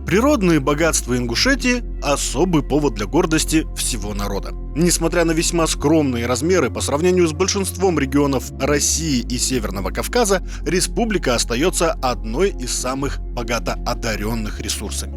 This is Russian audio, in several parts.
Природные богатства Ингушетии – особый повод для гордости всего народа. Несмотря на весьма скромные размеры по сравнению с большинством регионов России и Северного Кавказа, республика остается одной из самых богато одаренных ресурсами.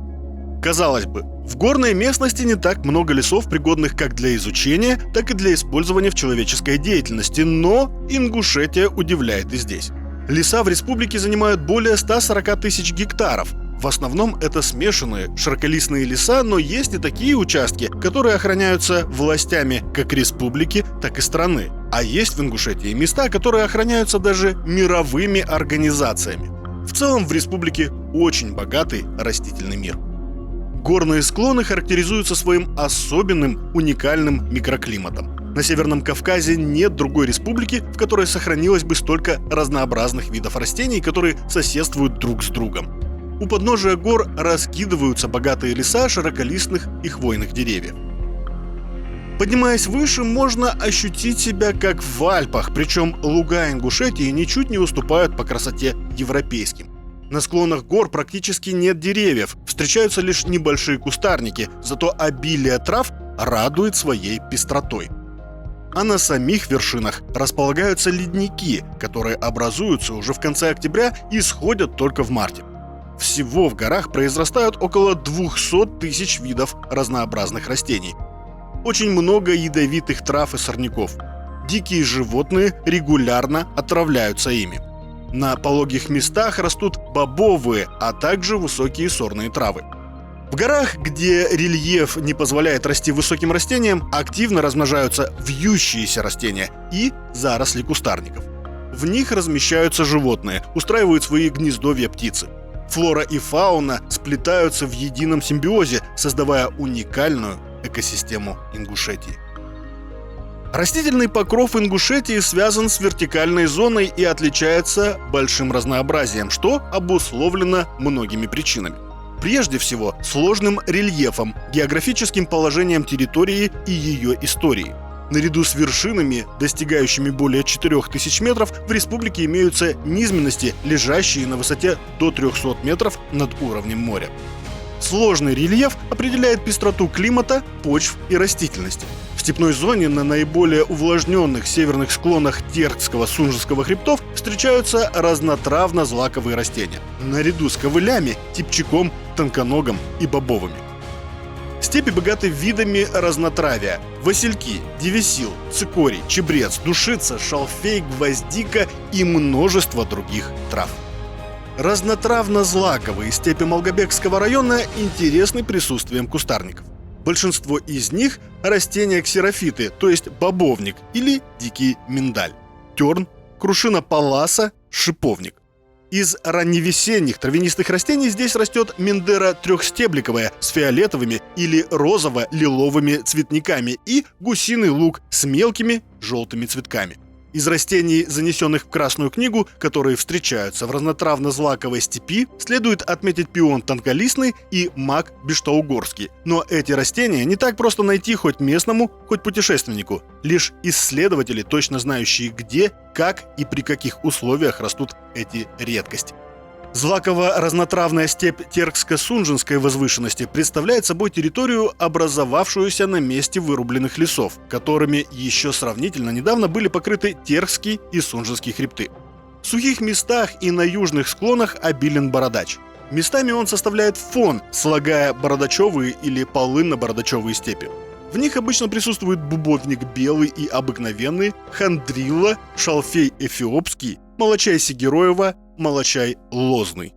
Казалось бы, в горной местности не так много лесов, пригодных как для изучения, так и для использования в человеческой деятельности, но Ингушетия удивляет и здесь. Леса в республике занимают более 140 тысяч гектаров. В основном это смешанные широколистные леса, но есть и такие участки, которые охраняются властями как республики, так и страны. А есть в Ингушетии места, которые охраняются даже мировыми организациями. В целом в республике очень богатый растительный мир. Горные склоны характеризуются своим особенным, уникальным микроклиматом. На Северном Кавказе нет другой республики, в которой сохранилось бы столько разнообразных видов растений, которые соседствуют друг с другом. У подножия гор раскидываются богатые леса широколистных и хвойных деревьев. Поднимаясь выше, можно ощутить себя как в Альпах, причем луга Ингушетии ничуть не уступают по красоте европейским. На склонах гор практически нет деревьев, встречаются лишь небольшие кустарники, зато обилие трав радует своей пестротой. А на самих вершинах располагаются ледники, которые образуются уже в конце октября и сходят только в марте. Всего в горах произрастают около 200 тысяч видов разнообразных растений. Очень много ядовитых трав и сорняков. Дикие животные регулярно отравляются ими. На пологих местах растут бобовые, а также высокие сорные травы. В горах, где рельеф не позволяет расти высоким растениям, активно размножаются вьющиеся растения и заросли кустарников. В них размещаются животные, устраивают свои гнездовья птицы. Флора и фауна сплетаются в едином симбиозе, создавая уникальную экосистему Ингушетии. Растительный покров Ингушетии связан с вертикальной зоной и отличается большим разнообразием, что обусловлено многими причинами. Прежде всего, сложным рельефом, географическим положением территории и ее историей. Наряду с вершинами, достигающими более 4000 метров, в республике имеются низменности, лежащие на высоте до 300 метров над уровнем моря. Сложный рельеф определяет пестроту климата, почв и растительности. В степной зоне на наиболее увлажненных северных склонах Теркского, Сунжского хребтов встречаются разнотравно-злаковые растения, наряду с ковылями, типчаком, тонконогом и бобовыми. Степи богаты видами разнотравия – васильки, девесил, цикорий, чебрец, душица, шалфей, гвоздика и множество других трав. Разнотравно-злаковые степи Малгобекского района интересны присутствием кустарников. Большинство из них – растения ксерофиты, то есть бобовник или дикий миндаль, терн, крушина палласа, шиповник. Из ранневесенних травянистых растений здесь растет миндера трехстебликовая с фиолетовыми или розово-лиловыми цветниками и гусиный лук с мелкими желтыми цветками. Из растений, занесенных в Красную книгу, которые встречаются в разнотравно-злаковой степи, следует отметить пион тонколистный и мак бештаугорский. Но эти растения не так просто найти хоть местному, хоть путешественнику. Лишь исследователи, точно знающие где, как и при каких условиях растут эти редкости. Злаково-разнотравная степь Теркско-Сунжинской возвышенности представляет собой территорию, образовавшуюся на месте вырубленных лесов, которыми еще сравнительно недавно были покрыты Теркский и Сунжинский хребты. В сухих местах и на южных склонах обилен бородач. Местами он составляет фон, слагая бородачевые или полынно-бородачевые степи. В них обычно присутствует бубовник белый и обыкновенный, хандрилла, шалфей эфиопский, молочай сигероева, молочай лозный.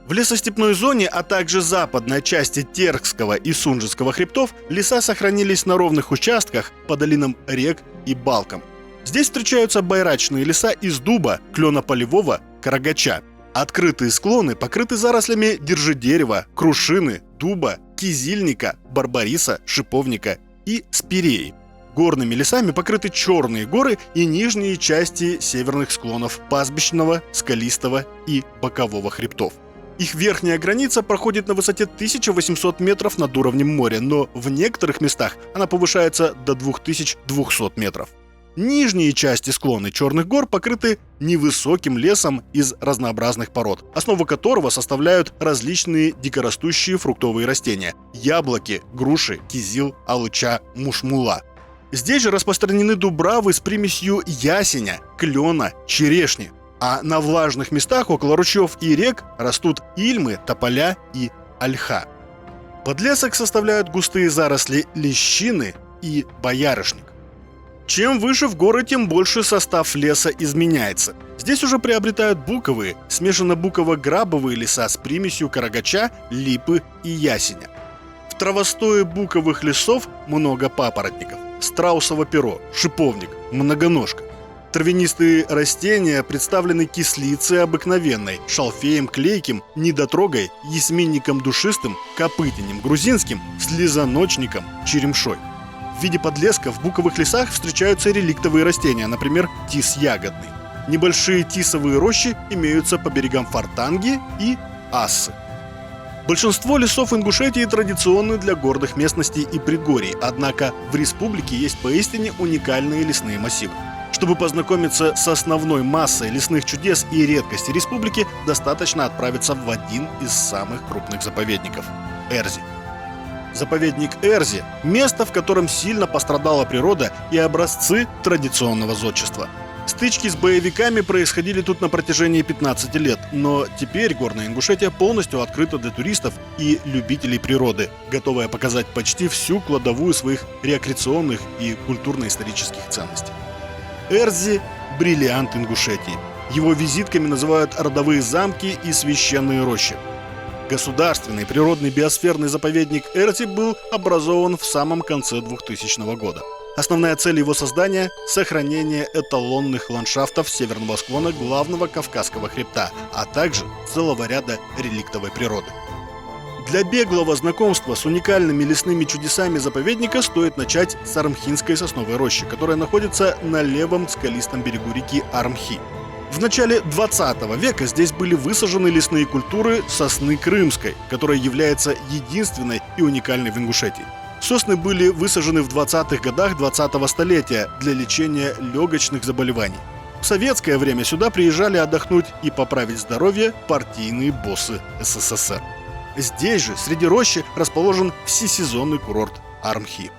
В лесостепной зоне, а также западной части Теркского и Сунжинского хребтов леса сохранились на ровных участках по долинам рек и балкам. Здесь встречаются байрачные леса из дуба, клена полевого, карагача. Открытые склоны покрыты зарослями держидерева, крушины, дуба, кизильника, барбариса, шиповника и спиреи. Горными лесами покрыты черные горы и нижние части северных склонов пастбищного, скалистого и бокового хребтов. Их верхняя граница проходит на высоте 1800 метров над уровнем моря, но в некоторых местах она повышается до 2200 метров. Нижние части склоны Черных гор покрыты невысоким лесом из разнообразных пород, основу которого составляют различные дикорастущие фруктовые растения – яблоки, груши, кизил, алыча, мушмула. Здесь же распространены дубравы с примесью ясеня, клена, черешни. А на влажных местах около ручьев и рек растут ильмы, тополя и ольха. Подлесок составляют густые заросли лещины и боярышник. Чем выше в горы, тем больше состав леса изменяется. Здесь уже приобретают буковые, смешанно-буково-грабовые леса с примесью карагача, липы и ясеня. В травостое буковых лесов много папоротников, страусово перо, шиповник, многоножка. Травянистые растения представлены кислицей обыкновенной, шалфеем клейким, недотрогой, ясминником душистым, копытенем грузинским, слезоночником, черемшой. В виде подлеска в буковых лесах встречаются реликтовые растения, например, тис ягодный. Небольшие тисовые рощи имеются по берегам Фортанги и Ассы. Большинство лесов Ингушетии традиционны для горных местностей и предгорий, однако в республике есть поистине уникальные лесные массивы. Чтобы познакомиться с основной массой лесных чудес и редкостей республики, достаточно отправиться в один из самых крупных заповедников – Эрзи. Заповедник Эрзи – место, в котором сильно пострадала природа и образцы традиционного зодчества. Стычки с боевиками происходили тут на протяжении 15 лет, но теперь горная Ингушетия полностью открыта для туристов и любителей природы, готовая показать почти всю кладовую своих рекреационных и культурно-исторических ценностей. Эрзи – бриллиант Ингушетии. Его визитками называют родовые замки и священные рощи. Государственный природный биосферный заповедник Эрзи был образован в самом конце 2000 года. Основная цель его создания – сохранение эталонных ландшафтов северного склона главного Кавказского хребта, а также целого ряда реликтовой природы. Для беглого знакомства с уникальными лесными чудесами заповедника стоит начать с Армхинской сосновой рощи, которая находится на левом скалистом берегу реки Армхи. В начале 20 века здесь были высажены лесные культуры сосны крымской, которая является единственной и уникальной в Ингушетии. Сосны были высажены в 20-х годах 20-го столетия для лечения легочных заболеваний. В советское время сюда приезжали отдохнуть и поправить здоровье партийные боссы СССР. Здесь же, среди рощи, расположен всесезонный курорт Армхи.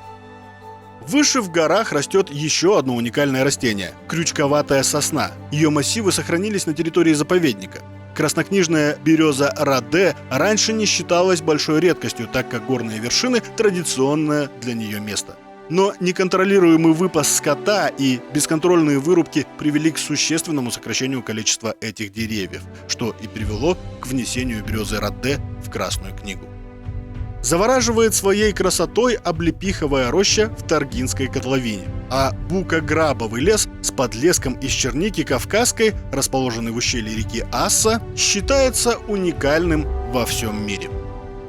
Выше в горах растет еще одно уникальное растение – крючковатая сосна. Ее массивы сохранились на территории заповедника. Краснокнижная береза Раде раньше не считалась большой редкостью, так как горные вершины – традиционное для нее место. Но неконтролируемый выпас скота и бесконтрольные вырубки привели к существенному сокращению количества этих деревьев, что и привело к внесению березы Раде в Красную книгу. Завораживает своей красотой облепиховая роща в Таргинской котловине, а буко-грабовый лес с подлеском из черники кавказской, расположенный в ущелье реки Асса, считается уникальным во всем мире.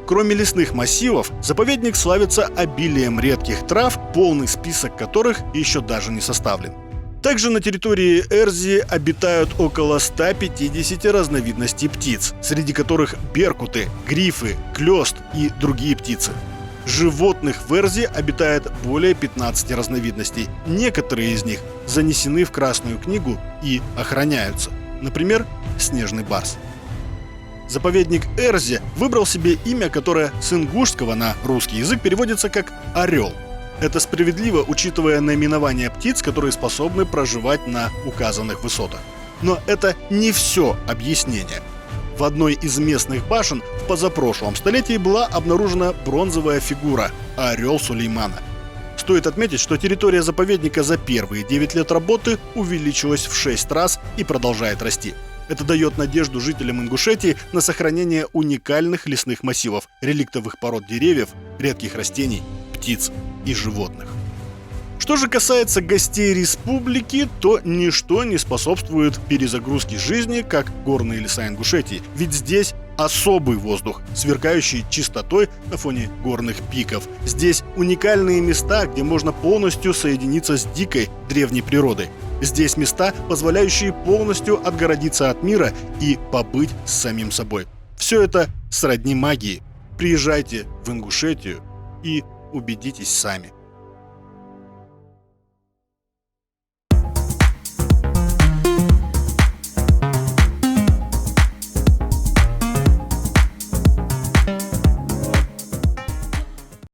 Кроме лесных массивов, заповедник славится обилием редких трав, полный список которых еще даже не составлен. Также на территории Эрзи обитают около 150 разновидностей птиц, среди которых беркуты, грифы, клёст и другие птицы. Животных в Эрзи обитает более 15 разновидностей. Некоторые из них занесены в Красную книгу и охраняются. Например, снежный барс. Заповедник Эрзи выбрал себе имя, которое с ингушского на русский язык переводится как «орел». Это справедливо, учитывая наименование птиц, которые способны проживать на указанных высотах. Но это не все объяснение. В одной из местных башен в позапрошлом столетии была обнаружена бронзовая фигура – орел Сулеймана. Стоит отметить, что территория заповедника за первые 9 лет работы увеличилась в 6 раз и продолжает расти. Это дает надежду жителям Ингушетии на сохранение уникальных лесных массивов, реликтовых пород деревьев, редких растений, птиц и животных. Что же касается гостей республики, то ничто не способствует перезагрузке жизни, как горные леса Ингушетии, ведь здесь особый воздух, сверкающий чистотой на фоне горных пиков. Здесь уникальные места, где можно полностью соединиться с дикой древней природой. Здесь места, позволяющие полностью отгородиться от мира и побыть с самим собой. Все это сродни магии. Приезжайте в Ингушетию и убедитесь сами.